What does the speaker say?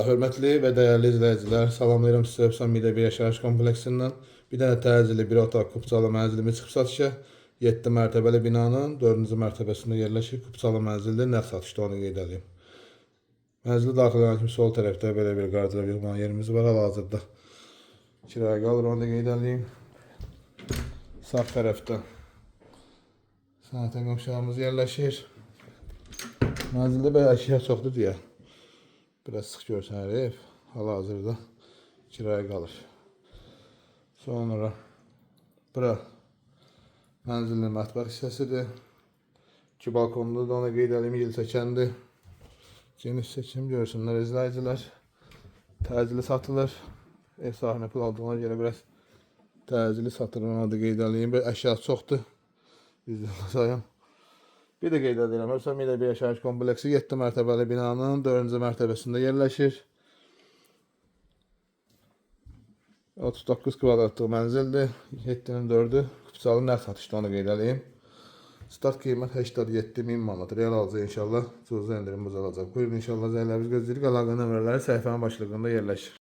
Hörmətli və dəyərli izləyicilər, salamlayıram sizə Hövsan Midə bir yaşayış kompleksindən. Bir dənə təcili bir otaq Kupçalı mənzilimiz çıxıb satışa. 7 mərtəbəli binanın 4-cü mərtəbəsində yerləşir Kupçalı mənzildə nə satışda onu qeyd edeyim. Mənzili daxil olan kimi sol tərəfdə belə bir qardirob yığma yerimiz var. Hal-hazırda kiraya qalır, onu da qeyd edeyim. Sağ tərəfdə sanitar qovşağımız yerləşir. Mənzildə belə əşya çoxdur deyə biraz sıx görsənir ev. Hal-hazırda kiraya qalır. Sonra bura mənzilin mətbəx hissəsidir. 2 balkonlu da ona qeyd edeyim, yel çəkəndir. Geniş seçim görsünlər izləyicilər. Təcili satılır. Ev sahibine pul aldığına görə biraz təcili satılır, ona da qeyd edeyim. Əşya çoxdur. Sayın. Bir də qeyd edirəm, Hövsan Midə bir yaşayış kompleksi 7 mərtəbəli binanın 4-cü mərtəbəsində yerləşir. 39 kvadratlıq mənzildir. 7-nin 4-ü Kupçalı nə satışda onu qeyd edeyim. Start qiymət 87.000 manat. Real alıcı inşallah cüzi endirimimiz olacaq. Buyurun inşallah zəylərimiz gözləyirik. Əlaqə nömrələri səhifənin başlığında yerləşir.